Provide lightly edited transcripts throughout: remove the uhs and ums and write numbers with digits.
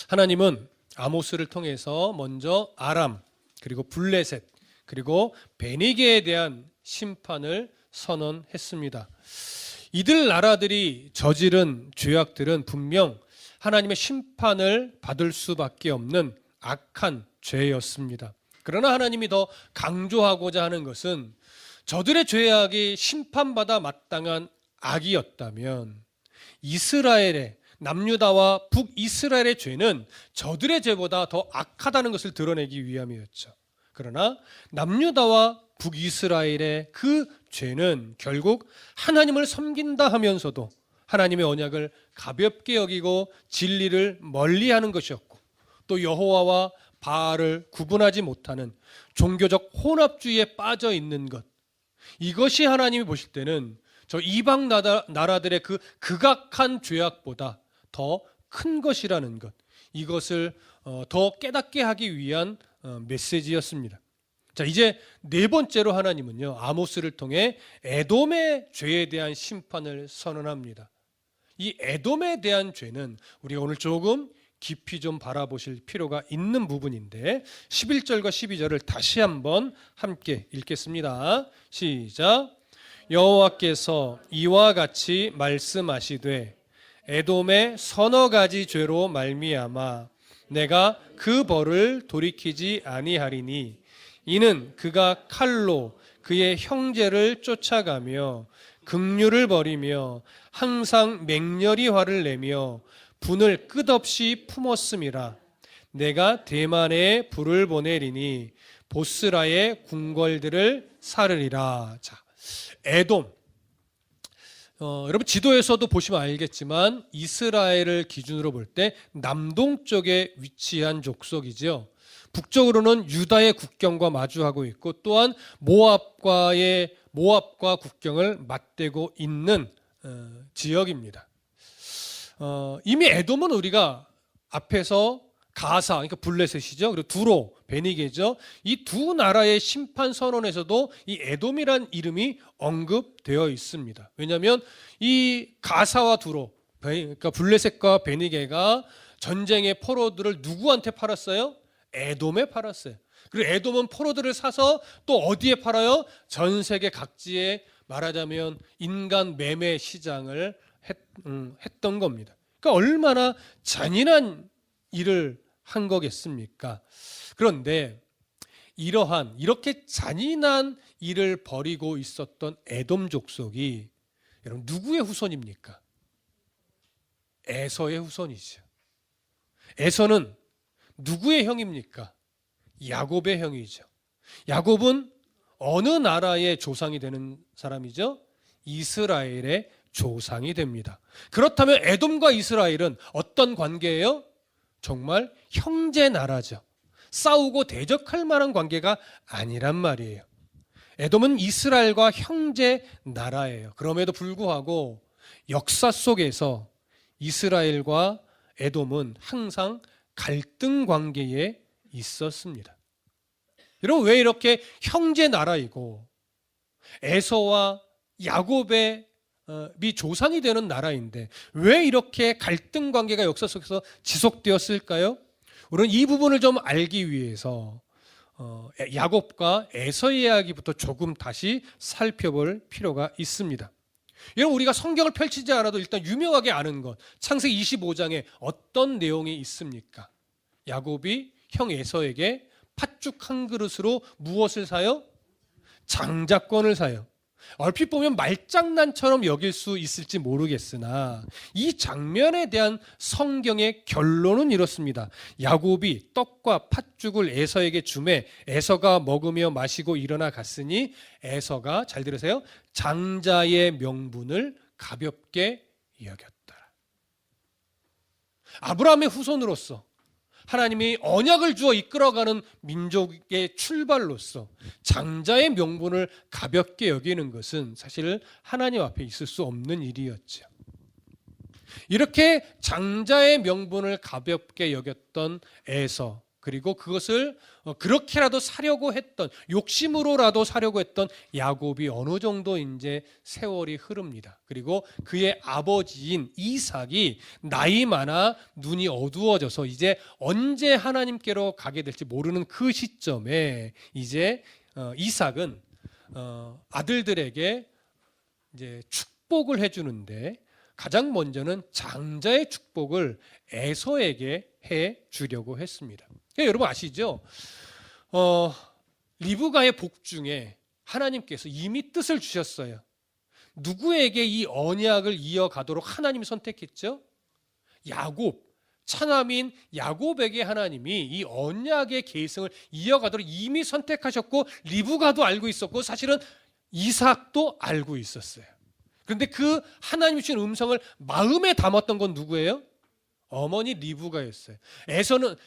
하나님은 아모스를 통해서 먼저 아람, 그리고 블레셋, 그리고 베니게에 대한 심판을 선언했습니다. 이들 나라들이 저지른 죄악들은 분명 하나님의 심판을 받을 수밖에 없는 악한 죄였습니다. 그러나 하나님이 더 강조하고자 하는 것은 저들의 죄악이 심판받아 마땅한 악이었다면 이스라엘의 남유다와 북이스라엘의 죄는 저들의 죄보다 더 악하다는 것을 드러내기 위함이었죠. 그러나 남유다와 북이스라엘의 그 죄는 결국 하나님을 섬긴다 하면서도 하나님의 언약을 가볍게 여기고 진리를 멀리하는 것이었고, 또 여호와와 바알을 구분하지 못하는 종교적 혼합주의에 빠져 있는 것, 이것이 하나님이 보실 때는 저 이방 나라들의 그 극악한 죄악보다 더 큰 것이라는 것, 이것을 더 깨닫게 하기 위한 메시지였습니다. 자, 이제 네 번째로 하나님은요, 아모스를 통해 에돔의 죄에 대한 심판을 선언합니다. 이 에돔에 대한 죄는 우리가 오늘 조금 깊이 좀 바라보실 필요가 있는 부분인데 11절과 12절을 다시 한번 함께 읽겠습니다. 시작. 여호와께서 이와 같이 말씀하시되 에돔의 서너 가지 죄로 말미암아 내가 그 벌을 돌이키지 아니하리니 이는 그가 칼로 그의 형제를 쫓아가며 긍휼을 버리며 항상 맹렬히 화를 내며 분을 끝없이 품었음이라. 내가 대만에 불을 보내리니 보스라의 궁궐들을 사르리라. 자, 에돔. 여러분 지도에서도 보시면 알겠지만 이스라엘을 기준으로 볼 때 남동쪽에 위치한 족속이죠. 북쪽으로는 유다의 국경과 마주하고 있고 또한 모압과 국경을 맞대고 있는 지역입니다. 이미 에돔은 우리가 앞에서 가사, 그러니까 블레셋이죠. 그리고 두로, 베니게죠. 이 두 나라의 심판 선언에서도 이 에돔이란 이름이 언급되어 있습니다. 왜냐하면 이 가사와 두로, 그러니까 블레셋과 베니게가 전쟁의 포로들을 누구한테 팔았어요? 에돔에 팔았어요. 그리고 에돔은 포로들을 사서 또 어디에 팔아요? 전 세계 각지에 말하자면 인간 매매 시장을 했던 겁니다. 그러니까 얼마나 잔인한 일을 한 거겠습니까? 그런데 이렇게 잔인한 일을 벌이고 있었던 에돔 족속이 여러분 누구의 후손입니까? 에서의 후손이죠. 에서는 누구의 형입니까? 야곱의 형이죠. 야곱은 어느 나라의 조상이 되는 사람이죠? 이스라엘의 조상이 됩니다. 그렇다면 에돔과 이스라엘은 어떤 관계예요? 정말 형제 나라죠. 싸우고 대적할 만한 관계가 아니란 말이에요. 에돔은 이스라엘과 형제 나라예요. 그럼에도 불구하고 역사 속에서 이스라엘과 에돔은 항상 갈등 관계에 있었습니다. 여러분 왜 이렇게 형제 나라이고 에서와 야곱의 조상이 되는 나라인데 왜 이렇게 갈등 관계가 역사 속에서 지속되었을까요? 우리는 이 부분을 좀 알기 위해서 야곱과 에서 이야기부터 조금 다시 살펴볼 필요가 있습니다. 여러분 우리가 성경을 펼치지 않아도 일단 유명하게 아는 것, 창세기 25장에 어떤 내용이 있습니까? 야곱이 형 에서에게 팥죽 한 그릇으로 무엇을 사요? 장자권을 사요. 얼핏 보면 말장난처럼 여길 수 있을지 모르겠으나 이 장면에 대한 성경의 결론은 이렇습니다. 야곱이 떡과 팥죽을 에서에게 주매 에서가 먹으며 마시고 일어나 갔으니 에서가, 잘 들으세요, 장자의 명분을 가볍게 여겼더라. 아브라함의 후손으로서 하나님이 언약을 주어 이끌어가는 민족의 출발로서 장자의 명분을 가볍게 여기는 것은 사실 하나님 앞에 있을 수 없는 일이었죠. 이렇게 장자의 명분을 가볍게 여겼던 에서, 그리고 그것을 그렇게라도 사려고 했던, 욕심으로라도 사려고 했던 야곱이 어느 정도 이제 세월이 흐릅니다. 그리고 그의 아버지인 이삭이 나이 많아 눈이 어두워져서 이제 언제 하나님께로 가게 될지 모르는 그 시점에 이제 이삭은 아들들에게 이제 축복을 해주는데 가장 먼저는 장자의 축복을 에서에게 해 주려고 했습니다. 그러니까 여러분 아시죠? 리브가의 복 중에 하나님께서 이미 뜻을 주셨어요. 누구에게 이 언약을 이어가도록 하나님이 선택했죠? 야곱, 차남인 야곱에게 하나님이 이 언약의 계승을 이어가도록 이미 선택하셨고 리브가도 알고 있었고 사실은 이삭도 알고 있었어요. 그런데 그 하나님이 주신 음성을 마음에 담았던 건 누구예요? 어머니 리브가였어요.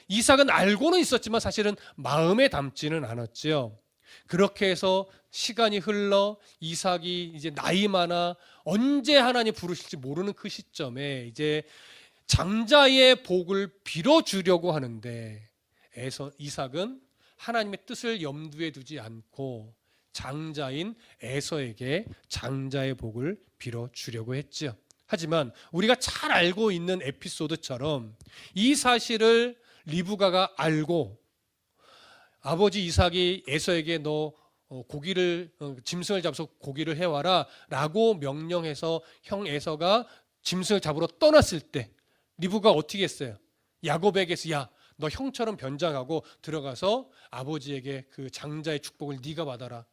이삭은 알고는 있었지만 사실은 마음에 담지는 않았죠. 그렇게 해서 시간이 흘러 이삭이 이제 나이 많아 언제 하나님 부르실지 모르는 그 시점에 이제 장자의 복을 빌어주려고 하는데 이삭은 하나님의 뜻을 염두에 두지 않고 장자인 에서에게 장자의 복을 빌어주려고 했죠. 하지만 우리가 잘 알고 있는 에피소드처럼 이 사실을 리브가가 알고 아버지 이삭이 에서에게 너 짐승을 잡아서 고기를 해와라 라고 명령해서 형 에서가 짐승을 잡으러 떠났을 때 리브가 어떻게 했어요? 야곱에게서 야, 너 형처럼 변장하고 들어가서 아버지에게 그 장자의 축복을 네가 받아라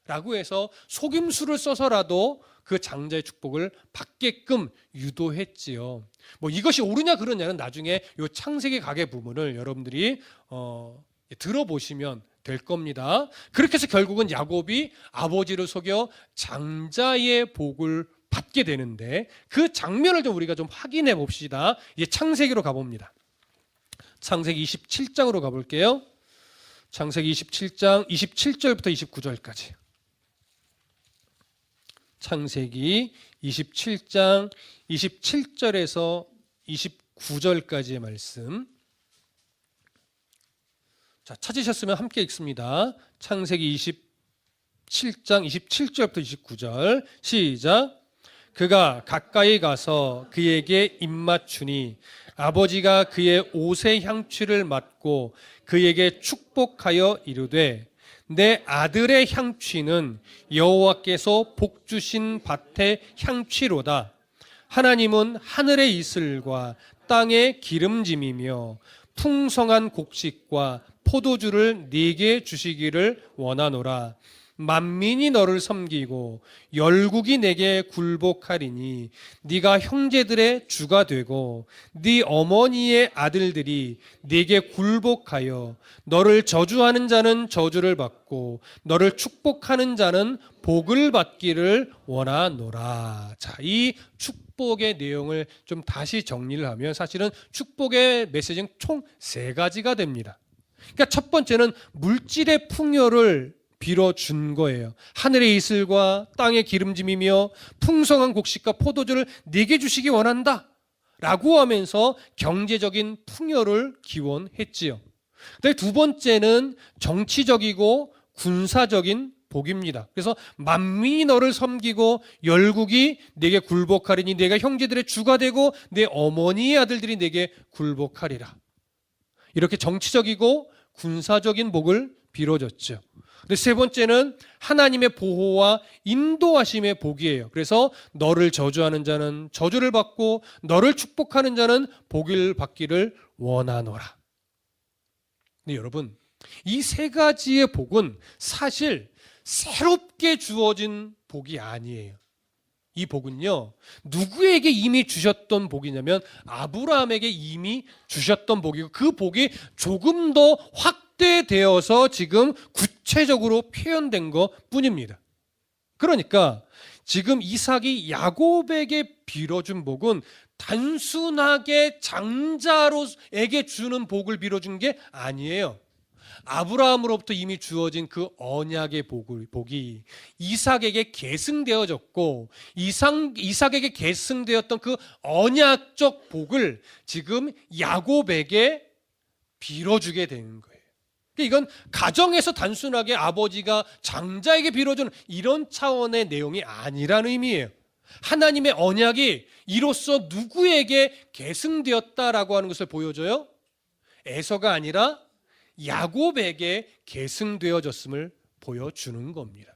라고 해서 속임수를 써서라도 그 장자의 축복을 받게끔 유도했지요. 뭐 이것이 옳으냐 그러냐는 나중에 요 창세기 가계 부분을 여러분들이 들어보시면 될 겁니다. 그렇게 해서 결국은 야곱이 아버지를 속여 장자의 복을 받게 되는데 그 장면을 우리가 좀 확인해 봅시다. 이제 창세기로 가봅니다. 창세기 27장으로 가볼게요. 창세기 27장 27절부터 29절까지. 창세기 27장 27절에서 29절까지의 말씀. 자, 찾으셨으면 함께 읽습니다. 창세기 27장 27절부터 29절 시작. 그가 가까이 가서 그에게 입맞추니 아버지가 그의 옷의 향취를 맡고 그에게 축복하여 이르되 내 아들의 향취는 여호와께서 복 주신 밭의 향취로다. 하나님은 하늘의 이슬과 땅의 기름짐이며 풍성한 곡식과 포도주를 네게 주시기를 원하노라. 만민이 너를 섬기고 열국이 내게 굴복하리니 네가 형제들의 주가 되고 네 어머니의 아들들이 네게 굴복하여 너를 저주하는 자는 저주를 받고 너를 축복하는 자는 복을 받기를 원하노라. 자, 이 축복의 내용을 좀 다시 정리를 하면 사실은 축복의 메시지는 총 3가지가 됩니다. 그러니까 첫 번째는 물질의 풍요를 빌어준 거예요. 하늘의 이슬과 땅의 기름짐이며 풍성한 곡식과 포도주를 네게 주시기 원한다 라고 하면서 경제적인 풍요를 기원했지요. 두 번째는 정치적이고 군사적인 복입니다. 그래서 만민이 너를 섬기고 열국이 네게 굴복하리니 네가 형제들의 주가 되고 내 어머니의 아들들이 네게 굴복하리라. 이렇게 정치적이고 군사적인 복을 빌어줬죠. 근데 세 번째는 하나님의 보호와 인도하심의 복이에요. 그래서 너를 저주하는 자는 저주를 받고 너를 축복하는 자는 복을 받기를 원하노라. 근데 여러분, 이 3가지의 복은 사실 새롭게 주어진 복이 아니에요. 이 복은요, 누구에게 이미 주셨던 복이냐면 아브라함에게 이미 주셨던 복이고 그 복이 조금 더 확대되어서 지금 구체적으로 표현된 것 뿐입니다. 그러니까 지금 이삭이 야곱에게 빌어준 복은 단순하게 장자로에게 주는 복을 빌어준 게 아니에요. 아브라함으로부터 이미 주어진 그 언약의 복이 이삭에게 계승되어졌고 이삭에게 계승되었던 그 언약적 복을 지금 야곱에게 빌어주게 되는 거예요. 이건 가정에서 단순하게 아버지가 장자에게 빌어주는 이런 차원의 내용이 아니라는 의미예요. 하나님의 언약이 이로써 누구에게 계승되었다라고 하는 것을 보여줘요? 에서가 아니라 야곱에게 계승되어졌음을 보여주는 겁니다.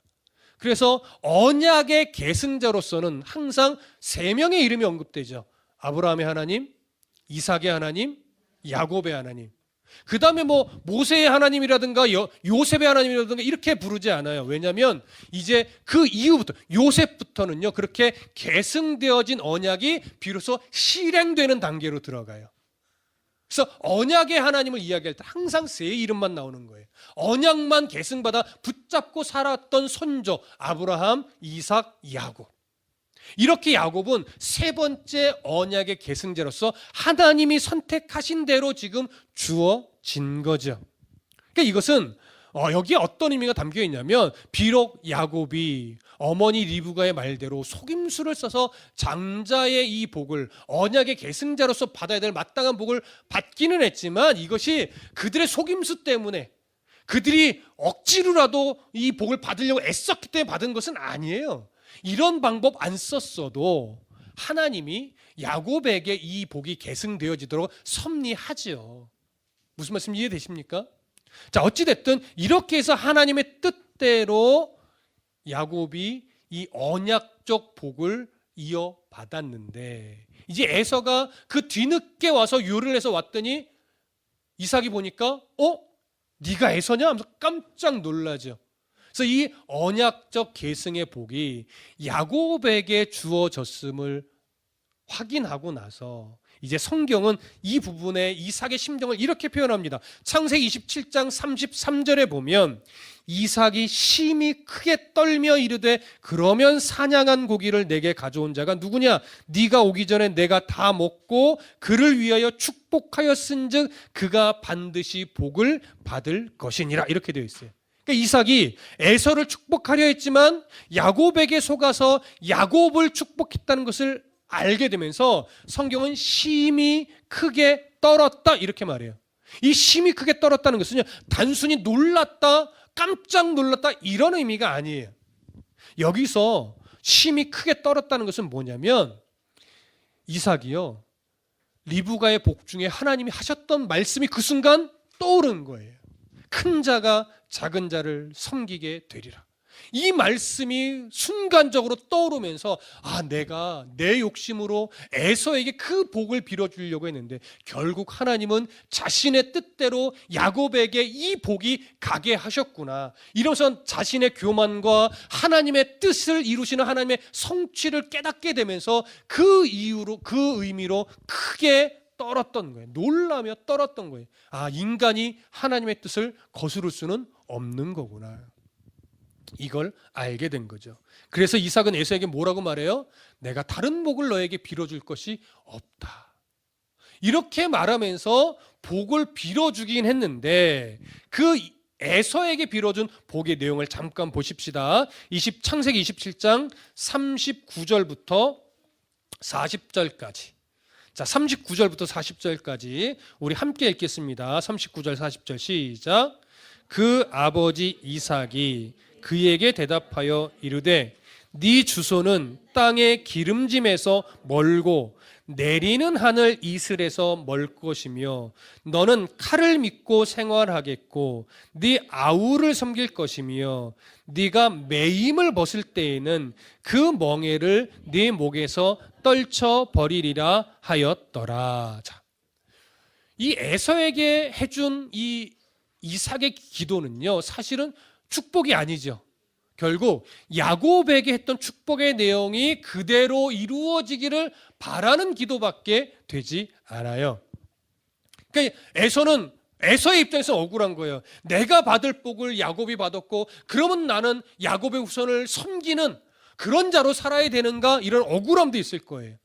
그래서 언약의 계승자로서는 항상 세 명의 이름이 언급되죠. 아브라함의 하나님, 이삭의 하나님, 야곱의 하나님. 그 다음에 모세의 하나님이라든가 요셉의 하나님이라든가 이렇게 부르지 않아요. 왜냐하면 이제 그 이후부터 요셉부터는요, 그렇게 계승되어진 언약이 비로소 실행되는 단계로 들어가요. 그래서 언약의 하나님을 이야기할 때 항상 세 이름만 나오는 거예요. 언약만 계승받아 붙잡고 살았던 손조 아브라함, 이삭, 야곱. 이렇게 야곱은 세 번째 언약의 계승자로서 하나님이 선택하신 대로 지금 주어진 거죠. 그러니까 이것은 여기에 어떤 의미가 담겨 있냐면, 비록 야곱이 어머니 리브가의 말대로 속임수를 써서 장자의 이 복을, 언약의 계승자로서 받아야 될 마땅한 복을 받기는 했지만, 이것이 그들의 속임수 때문에, 그들이 억지로라도 이 복을 받으려고 애썼기 때문에 받은 것은 아니에요. 이런 방법 안 썼어도 하나님이 야곱에게 이 복이 계승되어지도록 섭리하지요. 무슨 말씀 이해되십니까? 자, 어찌됐든 이렇게 해서 하나님의 뜻대로 야곱이 이 언약적 복을 이어받았는데, 이제 에서가 그 뒤늦게 와서 요를 해서 왔더니 이삭이 보니까 네가 에서냐? 하면서 깜짝 놀라죠. 그래서 이 언약적 계승의 복이 야곱에게 주어졌음을 확인하고 나서 이제 성경은 이 부분에 이삭의 심정을 이렇게 표현합니다. 창세기 27장 33절에 보면 이삭이 심히 크게 떨며 이르되 그러면 사냥한 고기를 내게 가져온 자가 누구냐? 네가 오기 전에 내가 다 먹고 그를 위하여 축복하였은즉 그가 반드시 복을 받을 것이니라. 이렇게 되어 있어요. 그러니까 이삭이 에서를 축복하려 했지만 야곱에게 속아서 야곱을 축복했다는 것을 알게 되면서 성경은 심히 크게 떨었다 이렇게 말해요. 이 심히 크게 떨었다는 것은요, 단순히 놀랐다, 깜짝 놀랐다 이런 의미가 아니에요. 여기서 심히 크게 떨었다는 것은 뭐냐면, 이삭이요, 리브가의 복 중에 하나님이 하셨던 말씀이 그 순간 떠오른 거예요. 큰 자가 작은 자를 섬기게 되리라. 이 말씀이 순간적으로 떠오르면서 내가 내 욕심으로 에서에게 그 복을 빌어주려고 했는데 결국 하나님은 자신의 뜻대로 야곱에게 이 복이 가게 하셨구나. 이러면서 자신의 교만과 하나님의 뜻을 이루시는 하나님의 성취를 깨닫게 되면서 그 이유로, 그 의미로 크게 떨었던 거예요. 놀라며 떨었던 거예요. 인간이 하나님의 뜻을 거스를 수는 없는 거구나. 이걸 알게 된 거죠. 그래서 이삭은 에서에게 뭐라고 말해요? 내가 다른 복을 너에게 빌어줄 것이 없다. 이렇게 말하면서 복을 빌어주긴 했는데 그 에서에게 빌어준 복의 내용을 잠깐 보십시다. 창세기 27장 39절부터 40절까지. 자, 39절부터 40절까지 우리 함께 읽겠습니다. 39절 40절 시작. 그 아버지 이삭이 그에게 대답하여 이르되 네 주소는 땅의 기름짐에서 멀고 내리는 하늘 이슬에서 멀 것이며 너는 칼을 믿고 생활하겠고 네 아우를 섬길 것이며 네가 매임을 벗을 때에는 그 멍에를 네 목에서 떨쳐 버리리라 하였더라. 자, 이 에서에게 해준 이 이삭의 기도는요, 사실은 축복이 아니죠. 결국 야곱에게 했던 축복의 내용이 그대로 이루어지기를 바라는 기도밖에 되지 않아요. 그러니까 에서의 입장에서 억울한 거예요. 내가 받을 복을 야곱이 받았고 그러면 나는 야곱의 후손을 섬기는 그런 자로 살아야 되는가, 이런 억울함도 있을 거예요.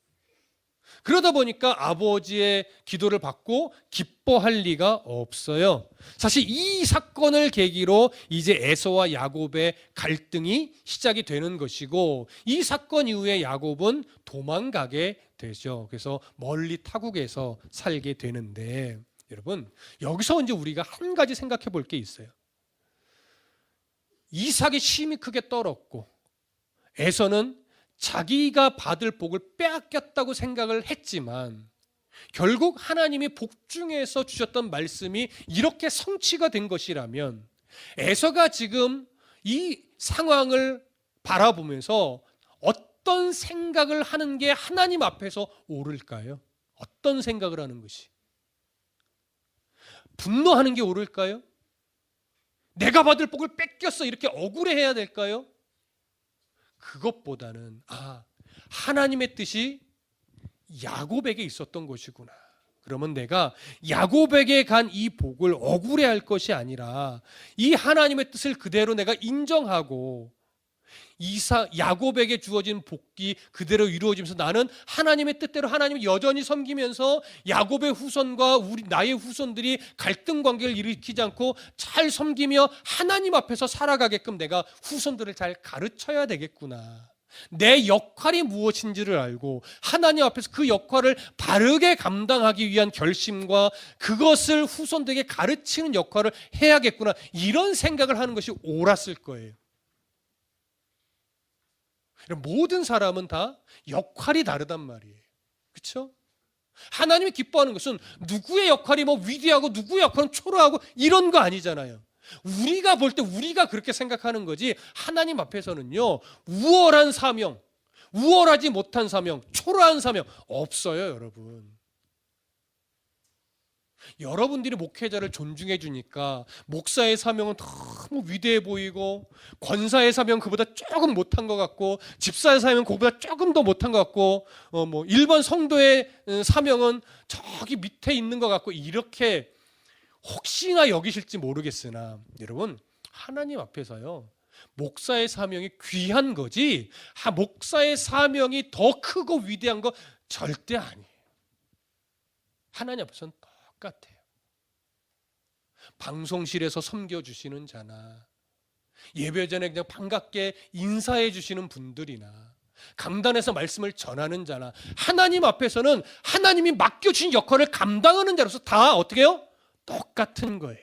그러다 보니까 아버지의 기도를 받고 기뻐할 리가 없어요. 사실 이 사건을 계기로 이제 에서와 야곱의 갈등이 시작이 되는 것이고, 이 사건 이후에 야곱은 도망가게 되죠. 그래서 멀리 타국에서 살게 되는데, 여러분, 여기서 이제 우리가 한 가지 생각해 볼 게 있어요. 이삭이 심히 크게 떨었고 에서는 자기가 받을 복을 빼앗겼다고 생각을 했지만 결국 하나님이 복중에서 주셨던 말씀이 이렇게 성취가 된 것이라면 에서가 지금 이 상황을 바라보면서 어떤 생각을 하는 게 하나님 앞에서 옳을까요? 어떤 생각을 하는 것이? 분노하는 게 옳을까요? 내가 받을 복을 뺏겼어 이렇게 억울해해야 될까요? 그것보다는 하나님의 뜻이 야곱에게 있었던 것이구나. 그러면 내가 야곱에게 간 이 복을 억울해할 것이 아니라 이 하나님의 뜻을 그대로 내가 인정하고 야곱에게 주어진 복이 그대로 이루어지면서 나는 하나님의 뜻대로 하나님을 여전히 섬기면서 야곱의 후손과 나의 후손들이 갈등 관계를 일으키지 않고 잘 섬기며 하나님 앞에서 살아가게끔 내가 후손들을 잘 가르쳐야 되겠구나. 내 역할이 무엇인지를 알고 하나님 앞에서 그 역할을 바르게 감당하기 위한 결심과 그것을 후손들에게 가르치는 역할을 해야겠구나. 이런 생각을 하는 것이 옳았을 거예요. 모든 사람은 다 역할이 다르단 말이에요. 그렇죠? 하나님이 기뻐하는 것은 누구의 역할이 위대하고 누구의 역할은 초라하고 이런 거 아니잖아요. 우리가 볼 때 우리가 그렇게 생각하는 거지 하나님 앞에서는요 우월한 사명, 우월하지 못한 사명, 초라한 사명 없어요, 여러분. 여러분들이 목회자를 존중해 주니까 목사의 사명은 너무 위대해 보이고 권사의 사명은 그보다 조금 못한 것 같고 집사의 사명은 그보다 조금 더 못한 것 같고 일반 성도의 사명은 저기 밑에 있는 것 같고 이렇게 혹시나 여기실지 모르겠으나 여러분 하나님 앞에서요 목사의 사명이 귀한 거지 목사의 사명이 더 크고 위대한 거 절대 아니에요. 하나님 앞에서는 똑같아요. 방송실에서 섬겨주시는 자나 예배 전에 그냥 반갑게 인사해 주시는 분들이나 강단에서 말씀을 전하는 자나 하나님 앞에서는 하나님이 맡겨주신 역할을 감당하는 자로서 다 어떻게 해요? 똑같은 거예요.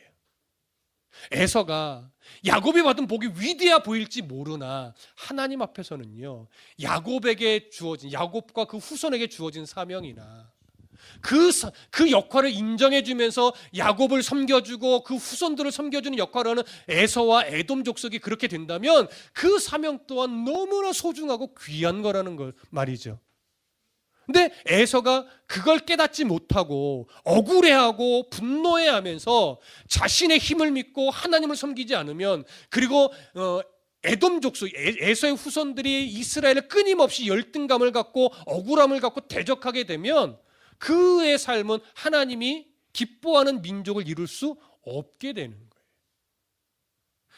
에서가 야곱이 받은 복이 위대해 보일지 모르나 하나님 앞에서는요 야곱에게 주어진 야곱과 그 후손에게 주어진 사명이나 그 역할을 인정해주면서 야곱을 섬겨주고 그 후손들을 섬겨주는 역할을 하는 에서와 에돔 족속이 그렇게 된다면 그 사명 또한 너무나 소중하고 귀한 거라는 걸 말이죠. 근데 에서가 그걸 깨닫지 못하고 억울해하고 분노해하면서 자신의 힘을 믿고 하나님을 섬기지 않으면 그리고 에돔 족속, 에서의 후손들이 이스라엘을 끊임없이 열등감을 갖고 억울함을 갖고 대적하게 되면 그의 삶은 하나님이 기뻐하는 민족을 이룰 수 없게 되는 거예요.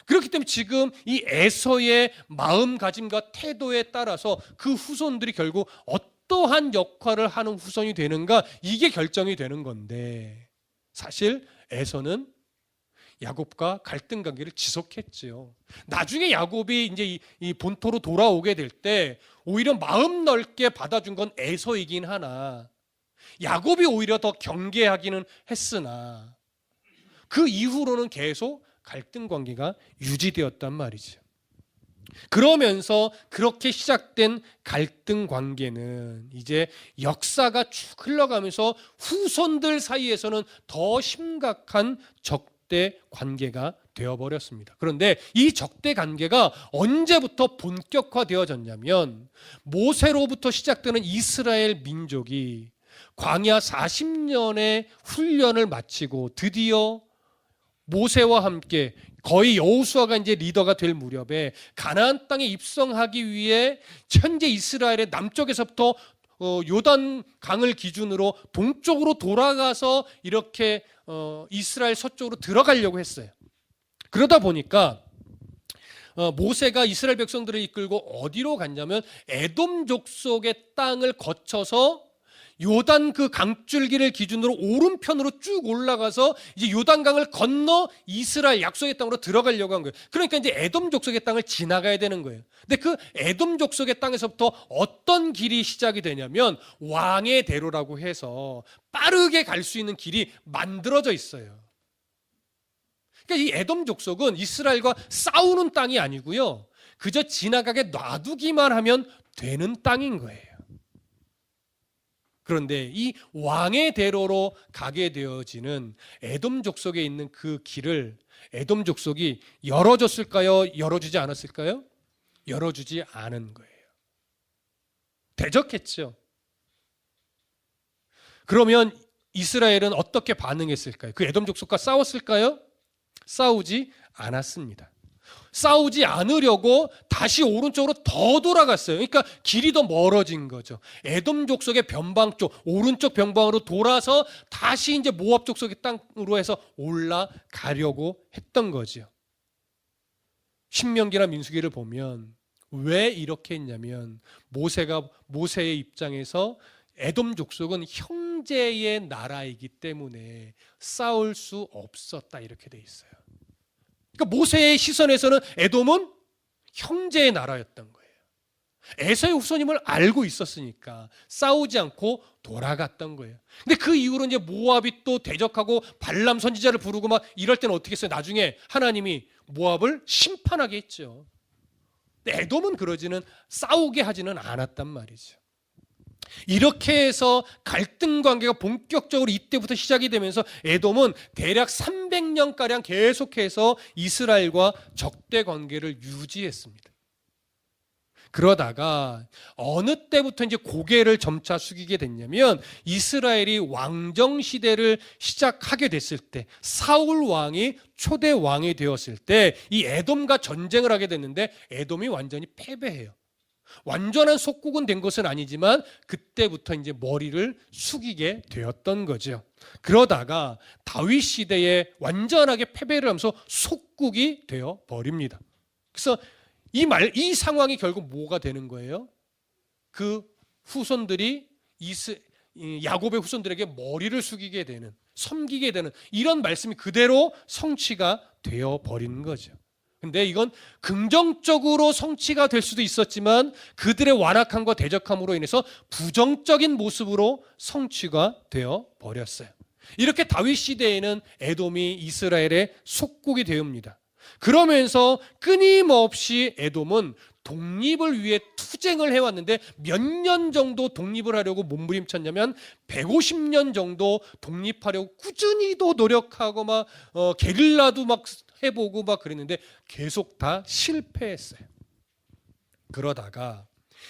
그렇기 때문에 지금 이 에서의 마음가짐과 태도에 따라서 그 후손들이 결국 어떠한 역할을 하는 후손이 되는가 이게 결정이 되는 건데 사실 에서는 야곱과 갈등 관계를 지속했지요. 나중에 야곱이 이제 이 본토로 돌아오게 될 때 오히려 마음 넓게 받아준 건 에서이긴 하나 야곱이 오히려 더 경계하기는 했으나 그 이후로는 계속 갈등 관계가 유지되었단 말이죠. 그러면서 그렇게 시작된 갈등 관계는 이제 역사가 쭉 흘러가면서 후손들 사이에서는 더 심각한 적대 관계가 되어버렸습니다. 그런데 이 적대 관계가 언제부터 본격화되어졌냐면 모세로부터 시작되는 이스라엘 민족이 광야 40년의 훈련을 마치고 드디어 모세와 함께 거의 여호수아가 이제 리더가 될 무렵에 가나안 땅에 입성하기 위해 현재 이스라엘의 남쪽에서부터 요단 강을 기준으로 동쪽으로 돌아가서 이렇게 이스라엘 서쪽으로 들어가려고 했어요. 그러다 보니까 모세가 이스라엘 백성들을 이끌고 어디로 갔냐면 에돔 족속의 땅을 거쳐서 요단 그 강줄기를 기준으로 오른편으로 쭉 올라가서 이제 요단강을 건너 이스라엘 약속의 땅으로 들어가려고 한 거예요. 그러니까 이제 에돔 족속의 땅을 지나가야 되는 거예요. 근데 그 에돔 족속의 땅에서부터 어떤 길이 시작이 되냐면 왕의 대로라고 해서 빠르게 갈 수 있는 길이 만들어져 있어요. 그러니까 이 에돔 족속은 이스라엘과 싸우는 땅이 아니고요. 그저 지나가게 놔두기만 하면 되는 땅인 거예요. 그런데 이 왕의 대로로 가게 되어지는 에돔 족속에 있는 그 길을 에돔 족속이 열어줬을까요? 열어주지 않았을까요? 열어주지 않은 거예요. 대적했죠. 그러면 이스라엘은 어떻게 반응했을까요? 그 에돔 족속과 싸웠을까요? 싸우지 않았습니다. 싸우지 않으려고 다시 오른쪽으로 더 돌아갔어요. 그러니까 길이 더 멀어진 거죠. 에돔 족속의 변방 쪽, 오른쪽 변방으로 돌아서 다시 이제 모압 족속의 땅으로 해서 올라가려고 했던 거죠. 신명기나 민수기를 보면 왜 이렇게 했냐면 모세의 입장에서 에돔 족속은 형제의 나라이기 때문에 싸울 수 없었다 이렇게 돼 있어요. 그러니까 모세의 시선에서는 에돔은 형제의 나라였던 거예요. 에서의 후손임을 알고 있었으니까 싸우지 않고 돌아갔던 거예요. 근데 그 이후로 이제 모압이 또 대적하고 발람 선지자를 부르고 막 이럴 때는 어떻게 했어요? 나중에 하나님이 모압을 심판하게 했죠. 근데 에돔은 그러지는 싸우게 하지는 않았단 말이죠. 이렇게 해서 갈등 관계가 본격적으로 이때부터 시작이 되면서 에돔은 대략 300년가량 계속해서 이스라엘과 적대 관계를 유지했습니다. 그러다가 어느 때부터 이제 고개를 점차 숙이게 됐냐면 이스라엘이 왕정 시대를 시작하게 됐을 때 사울 왕이 초대 왕이 되었을 때 이 에돔과 전쟁을 하게 됐는데 에돔이 완전히 패배해요. 완전한 속국은 된 것은 아니지만 그때부터 이제 머리를 숙이게 되었던 거죠. 그러다가 다윗 시대에 완전하게 패배를 하면서 속국이 되어 버립니다. 그래서 이 상황이 결국 뭐가 되는 거예요? 그 후손들이 야곱의 후손들에게 머리를 숙이게 되는, 섬기게 되는 이런 말씀이 그대로 성취가 되어 버리는 거죠. 근데 이건 긍정적으로 성취가 될 수도 있었지만 그들의 완악함과 대적함으로 인해서 부정적인 모습으로 성취가 되어 버렸어요. 이렇게 다윗 시대에는 에돔이 이스라엘의 속국이 되옵니다. 그러면서 끊임없이 에돔은 독립을 위해 투쟁을 해왔는데 몇 년 정도 독립을 하려고 몸부림쳤냐면 150년 정도 독립하려고 꾸준히도 노력하고 막 게릴라도 막 해보고 막 그랬는데 계속 다 실패했어요. 그러다가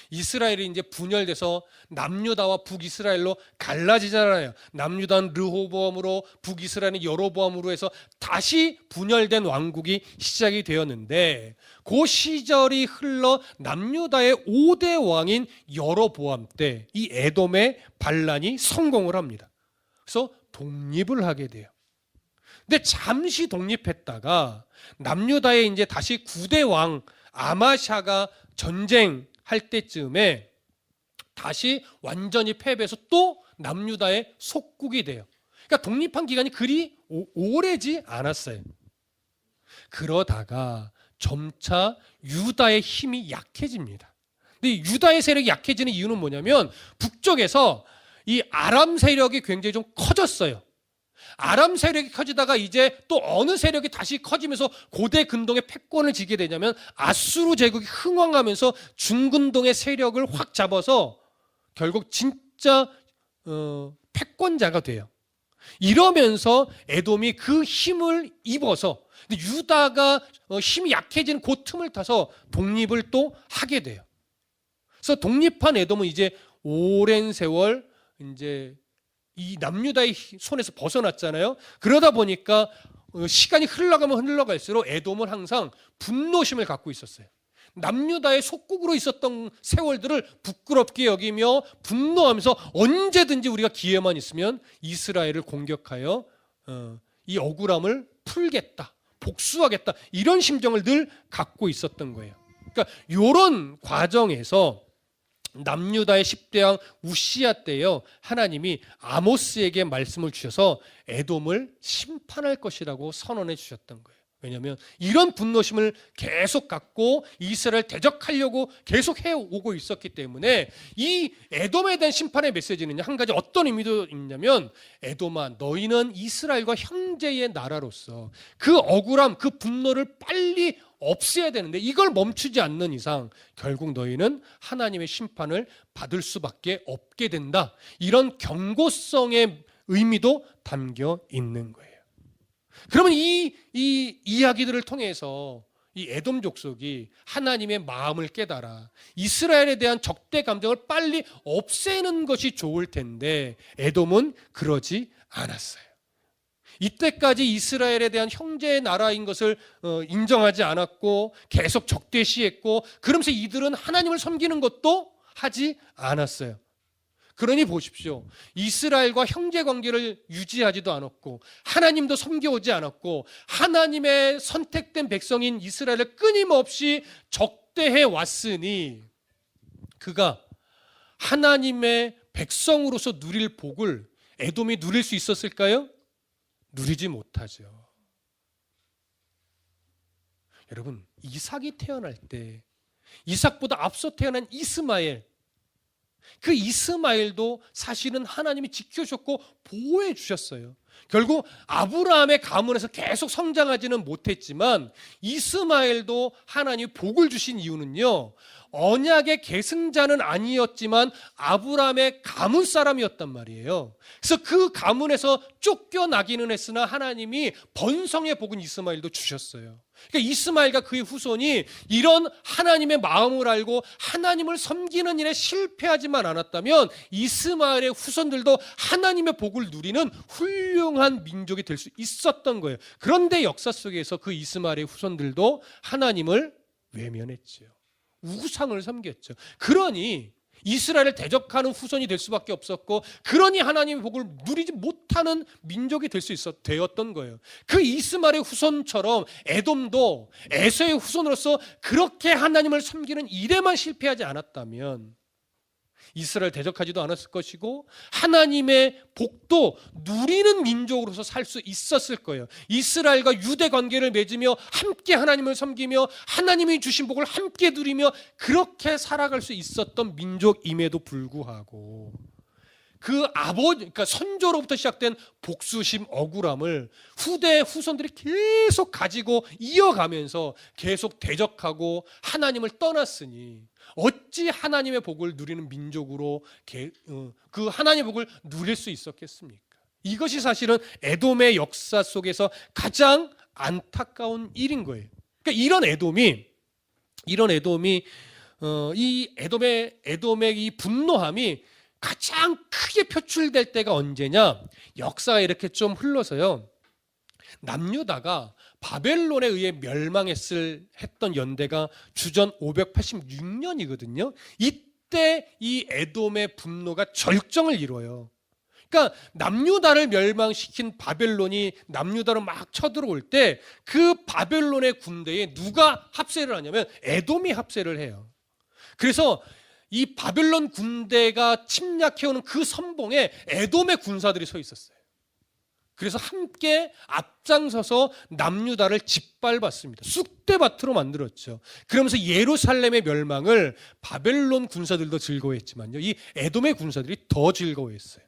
이스라엘이 이제 분열돼서 남유다와 북이스라엘로 갈라지잖아요. 남유다는 르호보암으로 북이스라엘은 여로보암으로 해서 다시 분열된 왕국이 시작이 되었는데 그 시절이 흘러 남유다의 5대 왕인 여로보암 때 이 에돔의 반란이 성공을 합니다. 그래서 독립을 하게 돼요. 근데 잠시 독립했다가 남유다에 이제 다시 9대 왕 아마샤가 전쟁할 때쯤에 다시 완전히 패배해서 또 남유다의 속국이 돼요. 그러니까 독립한 기간이 그리 오래지 않았어요. 그러다가 점차 유다의 힘이 약해집니다. 근데 유다의 세력이 약해지는 이유는 뭐냐면 북쪽에서 이 아람 세력이 굉장히 좀 커졌어요. 아람 세력이 커지다가 이제 또 어느 세력이 다시 커지면서 고대 근동의 패권을 지게 되냐면 아수르 제국이 흥왕하면서 중근동의 세력을 확 잡아서 결국 진짜 패권자가 돼요. 이러면서 에돔이 그 힘을 입어서 유다가 힘이 약해지는 그 틈을 타서 독립을 또 하게 돼요. 그래서 독립한 에돔은 이제 오랜 세월 이제 이 남유다의 손에서 벗어났잖아요. 그러다 보니까 시간이 흘러가면 흘러갈수록 에돔은 항상 분노심을 갖고 있었어요. 남유다의 속국으로 있었던 세월들을 부끄럽게 여기며 분노하면서 언제든지 우리가 기회만 있으면 이스라엘을 공격하여 이 억울함을 풀겠다, 복수하겠다 이런 심정을 늘 갖고 있었던 거예요. 그러니까 이런 과정에서 남유다의 10대 왕 우시야 때요, 하나님이 아모스에게 말씀을 주셔서 에돔을 심판할 것이라고 선언해 주셨던 거예요. 왜냐하면 이런 분노심을 계속 갖고 이스라엘을 대적하려고 계속 해오고 있었기 때문에 이 에돔에 대한 심판의 메시지는 한 가지 어떤 의미도 있냐면, 에돔아, 너희는 이스라엘과 형제의 나라로서 그 억울함, 그 분노를 빨리 없애야 되는데 이걸 멈추지 않는 이상 결국 너희는 하나님의 심판을 받을 수밖에 없게 된다. 이런 경고성의 의미도 담겨 있는 거예요. 그러면 이 이야기들을 통해서 이 에돔 족속이 하나님의 마음을 깨달아 이스라엘에 대한 적대 감정을 빨리 없애는 것이 좋을 텐데 에돔은 그러지 않았어요. 이때까지 이스라엘에 대한 형제의 나라인 것을 인정하지 않았고 계속 적대시했고, 그러면서 이들은 하나님을 섬기는 것도 하지 않았어요. 그러니 보십시오. 이스라엘과 형제 관계를 유지하지도 않았고 하나님도 섬겨오지 않았고 하나님의 선택된 백성인 이스라엘을 끊임없이 적대해 왔으니 그가 하나님의 백성으로서 누릴 복을 에돔이 누릴 수 있었을까요? 누리지 못하죠. 여러분, 이삭이 태어날 때 이삭보다 앞서 태어난 이스마엘, 그 이스마엘도 사실은 하나님이 지켜주셨고 보호해 주셨어요. 결국 아브라함의 가문에서 계속 성장하지는 못했지만 이스마엘도 하나님이 복을 주신 이유는요, 언약의 계승자는 아니었지만 아브라함의 가문 사람이었단 말이에요. 그래서 그 가문에서 쫓겨나기는 했으나 하나님이 번성의 복은 이스마엘도 주셨어요. 그러니까 이스마엘과 그의 후손이 이런 하나님의 마음을 알고 하나님을 섬기는 일에 실패하지만 않았다면 이스마엘의 후손들도 하나님의 복을 누리는 훌륭한 민족이 될 수 있었던 거예요. 그런데 역사 속에서 그 이스마엘의 후손들도 하나님을 외면했죠. 우상을 섬겼죠. 그러니 이스라엘을 대적하는 후손이 될 수밖에 없었고, 그러니 하나님의 복을 누리지 못하는 민족이 되었던 거예요. 그 이스마엘의 후손처럼 에돔도 에서의 후손으로서 그렇게 하나님을 섬기는 일에만 실패하지 않았다면 이스라엘 대적하지도 않았을 것이고 하나님의 복도 누리는 민족으로서 살 수 있었을 거예요. 이스라엘과 유대 관계를 맺으며 함께 하나님을 섬기며 하나님이 주신 복을 함께 누리며 그렇게 살아갈 수 있었던 민족임에도 불구하고 그러니까 선조로부터 시작된 복수심, 억울함을 후손들이 계속 가지고 이어가면서 계속 대적하고 하나님을 떠났으니 어찌 하나님의 복을 누리는 민족으로 그 하나님의 복을 누릴 수 있었겠습니까? 이것이 사실은 에돔의 역사 속에서 가장 안타까운 일인 거예요. 그러니까 이런 에돔이 이 에돔의 이 분노함이 가장 크게 표출될 때가 언제냐? 역사가 이렇게 좀 흘러서요, 남유다가 바벨론에 의해 했던 연대가 주전 586년이거든요. 이때 이 에돔의 분노가 절정을 이뤄요. 그러니까 남유다를 멸망시킨 바벨론이 남유다로 막 쳐들어올 때 그 바벨론의 군대에 누가 합세를 하냐면 에돔이 합세를 해요. 그래서 이 바벨론 군대가 침략해오는 그 선봉에 에돔의 군사들이 서 있었어요. 그래서 함께 앞장서서 남유다를 짓밟았습니다. 쑥대밭으로 만들었죠. 그러면서 예루살렘의 멸망을 바벨론 군사들도 즐거워했지만요, 이 에돔의 군사들이 더 즐거워했어요.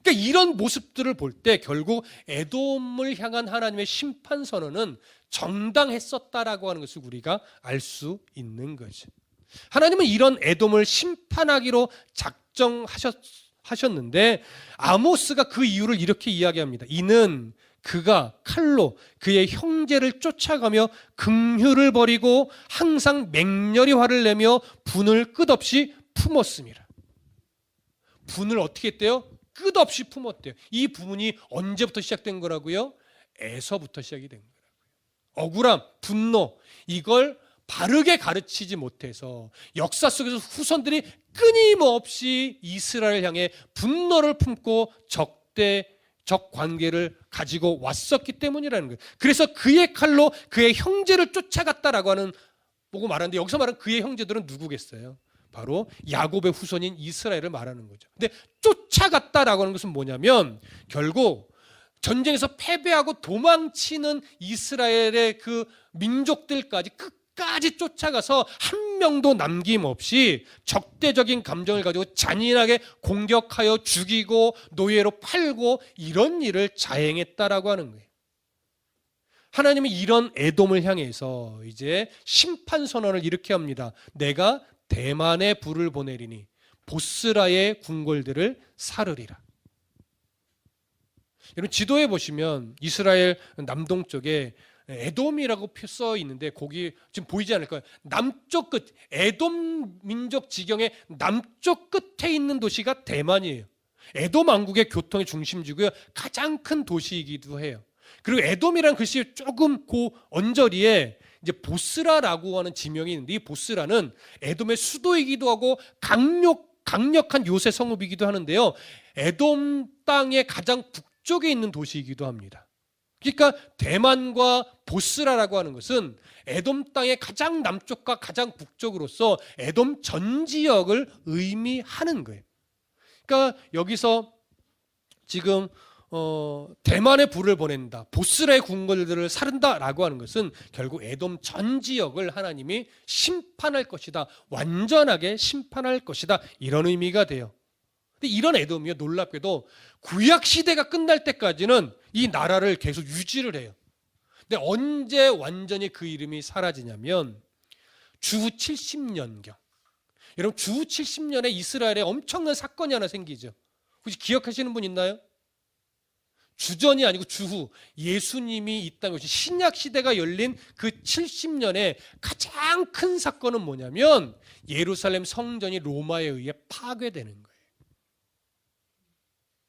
그러니까 이런 모습들을 볼 때 결국 에돔을 향한 하나님의 심판 선언은 정당했었다라고 하는 것을 우리가 알 수 있는 거죠. 하나님은 이런 에돔을 심판하기로 작정하셨는데 아모스가 그 이유를 이렇게 이야기합니다. 이는 그가 칼로 그의 형제를 쫓아가며 긍휼을 버리고 항상 맹렬히 화를 내며 분을 끝없이 품었습니다. 분을 어떻게 했대요? 끝없이 품었대요. 이 부분이 언제부터 시작된 거라고요? 에서부터 시작이 된 거라고요. 억울함, 분노, 이걸 바르게 가르치지 못해서 역사 속에서 후손들이 끊임없이 이스라엘 향해 분노를 품고 적 관계를 가지고 왔었기 때문이라는 거예요. 그래서 그의 칼로 그의 형제를 쫓아갔다라고 하는 보고 말하는데, 여기서 말하는 그의 형제들은 누구겠어요? 바로 야곱의 후손인 이스라엘을 말하는 거죠. 근데 쫓아갔다라고 하는 것은 뭐냐면 결국 전쟁에서 패배하고 도망치는 이스라엘의 그 민족들까지 끝까지 쫓아가서 한 명도 남김없이 적대적인 감정을 가지고 잔인하게 공격하여 죽이고 노예로 팔고 이런 일을 자행했다라고 하는 거예요. 하나님은 이런 에돔을 향해서 이제 심판 선언을 이렇게 합니다. 내가 대만에 불을 보내리니 보스라의 궁궐들을 사르리라. 여러분 지도에 보시면 이스라엘 남동쪽에 에돔이라고 써 있는데 거기 지금 보이지 않을까요? 남쪽 끝, 에돔 민족 지경의 남쪽 끝에 있는 도시가 대만이에요. 에돔 왕국의 교통의 중심지고요. 가장 큰 도시이기도 해요. 그리고 에돔이라는 글씨 조금 그 언저리에 이제 보스라라고 하는 지명이 있는데 이 보스라는 에돔의 수도이기도 하고 강력한 요새 성읍이기도 하는데요. 에돔 땅의 가장 북쪽에 있는 도시이기도 합니다. 그러니까 대만과 보스라라고 하는 것은 에돔 땅의 가장 남쪽과 가장 북쪽으로서 에돔 전 지역을 의미하는 거예요. 그러니까 여기서 지금 대만에 불을 보낸다, 보스라의 궁궐들을 사른다라고 하는 것은 결국 에돔 전 지역을 하나님이 심판할 것이다, 완전하게 심판할 것이다, 이런 의미가 돼요. 근데 이런 에돔이요, 놀랍게도 구약 시대가 끝날 때까지는 이 나라를 계속 유지를 해요. 근데 언제 완전히 그 이름이 사라지냐면 주후 70년경. 여러분 주후 70년에 이스라엘에 엄청난 사건이 하나 생기죠. 혹시 기억하시는 분 있나요? 주전이 아니고 주후, 예수님이 이 땅에 오신 신약 시대가 열린 그 70년에 가장 큰 사건은 뭐냐면 예루살렘 성전이 로마에 의해 파괴되는 거예요.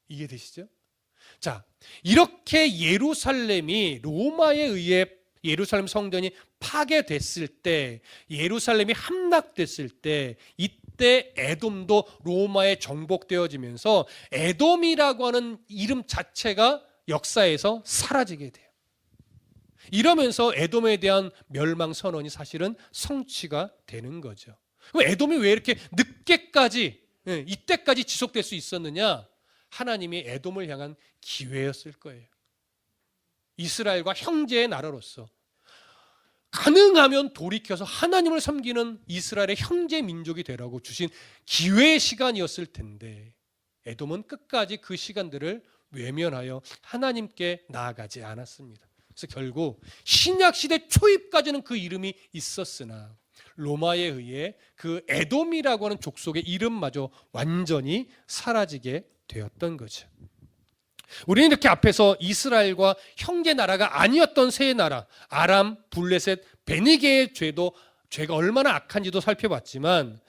이해되시죠? 자, 이렇게 예루살렘이 로마에 의해 예루살렘 성전이 파괴됐을 때, 예루살렘이 함락됐을 때, 이때 에돔도 로마에 정복되어지면서 에돔이라고 하는 이름 자체가 역사에서 사라지게 돼요. 이러면서 에돔에 대한 멸망 선언이 사실은 성취가 되는 거죠. 그럼 에돔이 왜 이렇게 늦게까지, 이때까지 지속될 수 있었느냐? 하나님이 에돔을 향한 기회였을 거예요. 이스라엘과 형제의 나라로서 가능하면 돌이켜서 하나님을 섬기는 이스라엘의 형제 민족이 되라고 주신 기회의 시간이었을 텐데 에돔은 끝까지 그 시간들을 외면하여 하나님께 나아가지 않았습니다. 그래서 결국 신약시대 초입까지는 그 이름이 있었으나 로마에 의해 그 에돔이라고 하는 족속의 이름마저 완전히 사라지게 되었던 거죠. 우리는 이렇게 앞에서 이스라엘과 형제 나라가 아니었던 세 나라 아람, 블레셋, 베니게의 죄가 얼마나 악한지도 살펴봤지만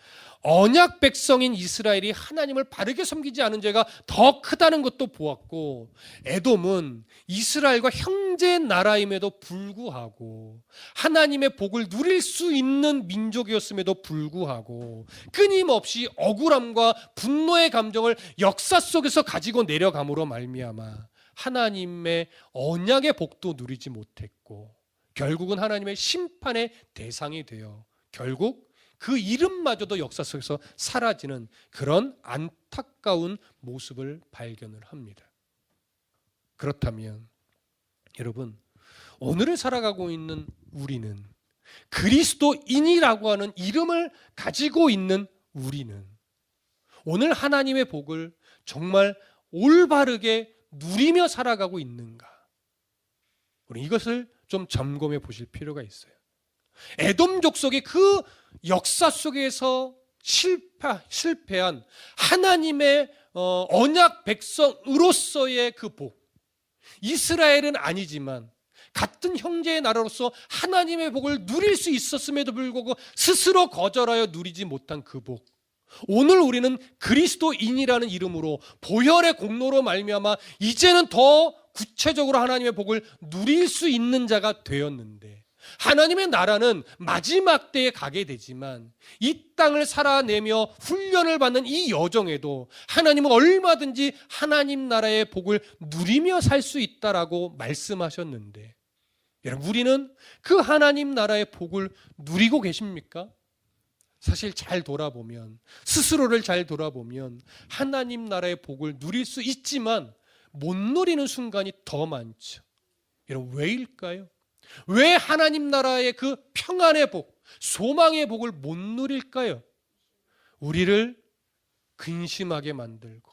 언약 백성인 이스라엘이 하나님을 바르게 섬기지 않은 죄가 더 크다는 것도 보았고 에돔은 이스라엘과 형제 나라임에도 불구하고 하나님의 복을 누릴 수 있는 민족이었음에도 불구하고 끊임없이 억울함과 분노의 감정을 역사 속에서 가지고 내려감으로 말미암아 하나님의 언약의 복도 누리지 못했고 결국은 하나님의 심판의 대상이 되어 결국 그 이름마저도 역사 속에서 사라지는 그런 안타까운 모습을 발견을 합니다. 그렇다면 여러분, 오늘을 살아가고 있는 우리는 그리스도인이라고 하는 이름을 가지고 있는 우리는 오늘 하나님의 복을 정말 올바르게 누리며 살아가고 있는가? 우리 이것을 좀 점검해 보실 필요가 있어요. 에돔 족속의 그 역사 속에서 실패한 하나님의 언약 백성으로서의 그 복, 이스라엘은 아니지만 같은 형제의 나라로서 하나님의 복을 누릴 수 있었음에도 불구하고 스스로 거절하여 누리지 못한 그 복, 오늘 우리는 그리스도인이라는 이름으로 보혈의 공로로 말미암아 이제는 더 구체적으로 하나님의 복을 누릴 수 있는 자가 되었는데 하나님의 나라는 마지막 때에 가게 되지만 이 땅을 살아내며 훈련을 받는 이 여정에도 하나님은 얼마든지 하나님 나라의 복을 누리며 살 수 있다라고 말씀하셨는데 여러분, 우리는 그 하나님 나라의 복을 누리고 계십니까? 사실 잘 돌아보면, 스스로를 잘 돌아보면 하나님 나라의 복을 누릴 수 있지만 못 누리는 순간이 더 많죠. 여러분, 왜일까요? 왜 하나님 나라의 그 평안의 복, 소망의 복을 못 누릴까요? 우리를 근심하게 만들고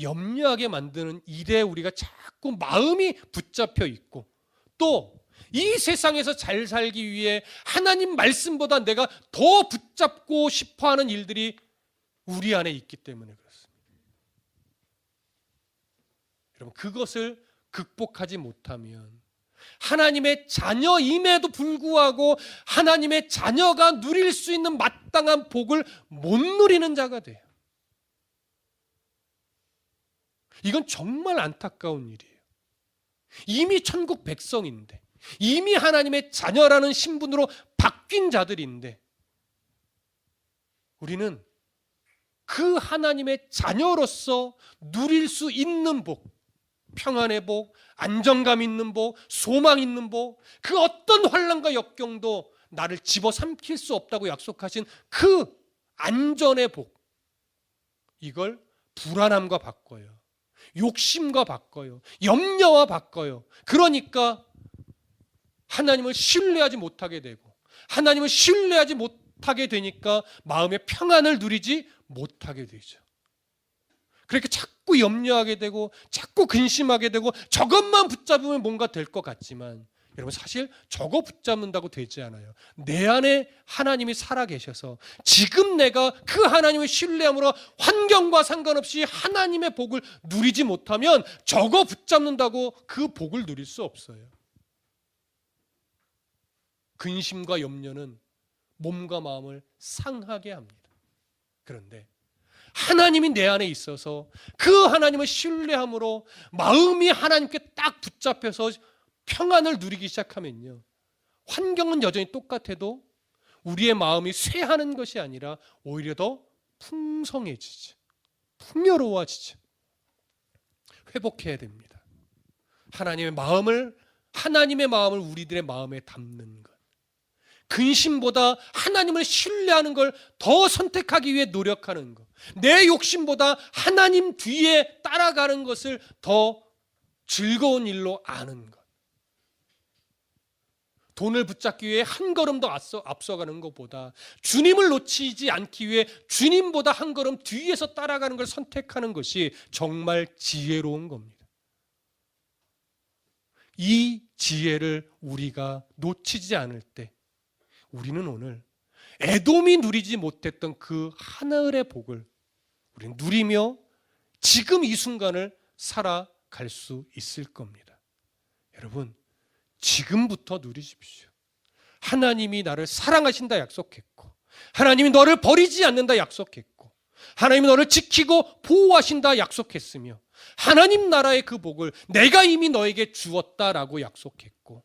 염려하게 만드는 일에 우리가 자꾸 마음이 붙잡혀 있고, 또 이 세상에서 잘 살기 위해 하나님 말씀보다 내가 더 붙잡고 싶어하는 일들이 우리 안에 있기 때문에 그렇습니다. 여러분, 그것을 극복하지 못하면 하나님의 자녀임에도 불구하고 하나님의 자녀가 누릴 수 있는 마땅한 복을 못 누리는 자가 돼요. 이건 정말 안타까운 일이에요. 이미 천국 백성인데, 이미 하나님의 자녀라는 신분으로 바뀐 자들인데, 우리는 그 하나님의 자녀로서 누릴 수 있는 복, 평안의 복, 안정감 있는 복, 소망 있는 복, 그 어떤 환난과 역경도 나를 집어삼킬 수 없다고 약속하신 그 안전의 복, 이걸 불안함과 바꿔요. 욕심과 바꿔요. 염려와 바꿔요. 그러니까 하나님을 신뢰하지 못하게 되고, 하나님을 신뢰하지 못하게 되니까 마음의 평안을 누리지 못하게 되죠. 그렇게 자꾸 염려하게 되고 자꾸 근심하게 되고, 저것만 붙잡으면 뭔가 될 것 같지만 여러분, 사실 저거 붙잡는다고 되지 않아요. 내 안에 하나님이 살아계셔서 지금 내가 그 하나님을 신뢰함으로 환경과 상관없이 하나님의 복을 누리지 못하면 저거 붙잡는다고 그 복을 누릴 수 없어요. 근심과 염려는 몸과 마음을 상하게 합니다. 그런데 하나님이 내 안에 있어서 그 하나님을 신뢰함으로 마음이 하나님께 딱 붙잡혀서 평안을 누리기 시작하면요, 환경은 여전히 똑같아도 우리의 마음이 쇠하는 것이 아니라 오히려 더 풍성해지죠. 풍요로워지죠. 회복해야 됩니다. 하나님의 마음을 우리들의 마음에 담는 것. 근심보다 하나님을 신뢰하는 걸 더 선택하기 위해 노력하는 것. 내 욕심보다 하나님 뒤에 따라가는 것을 더 즐거운 일로 아는 것. 돈을 붙잡기 위해 한 걸음 더 앞서가는 것보다 주님을 놓치지 않기 위해 주님보다 한 걸음 뒤에서 따라가는 걸 선택하는 것이 정말 지혜로운 겁니다. 이 지혜를 우리가 놓치지 않을 때 우리는 오늘 에돔이 누리지 못했던 그 하늘의 복을 우리는 누리며 지금 이 순간을 살아갈 수 있을 겁니다. 여러분, 지금부터 누리십시오. 하나님이 나를 사랑하신다 약속했고, 하나님이 너를 버리지 않는다 약속했고, 하나님이 너를 지키고 보호하신다 약속했으며, 하나님 나라의 그 복을 내가 이미 너에게 주었다라고 약속했고,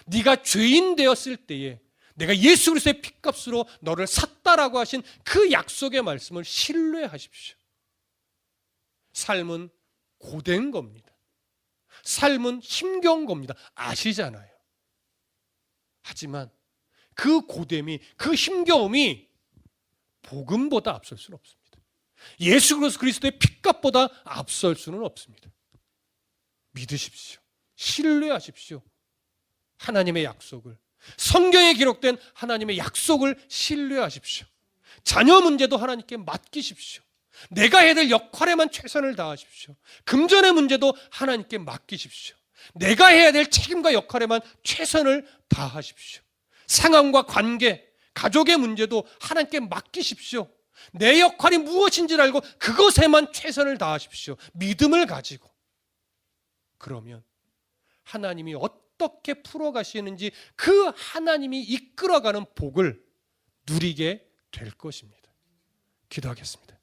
네가 죄인 되었을 때에 내가 예수 그리스도의 핏값으로 너를 샀다라고 하신 그 약속의 말씀을 신뢰하십시오. 삶은 고된 겁니다. 삶은 힘겨운 겁니다. 아시잖아요. 하지만 그 고됨이, 그 힘겨움이 복음보다 앞설 수는 없습니다. 예수 그리스도의 핏값보다 앞설 수는 없습니다. 믿으십시오. 신뢰하십시오. 하나님의 약속을, 성경에 기록된 하나님의 약속을 신뢰하십시오. 자녀 문제도 하나님께 맡기십시오. 내가 해야 될 역할에만 최선을 다하십시오. 금전의 문제도 하나님께 맡기십시오. 내가 해야 될 책임과 역할에만 최선을 다하십시오. 상황과 관계, 가족의 문제도 하나님께 맡기십시오. 내 역할이 무엇인지를 알고 그것에만 최선을 다하십시오. 믿음을 가지고. 그러면 하나님이 어떻게 풀어가시는지 그 하나님이 이끌어가는 복을 누리게 될 것입니다. 기도하겠습니다.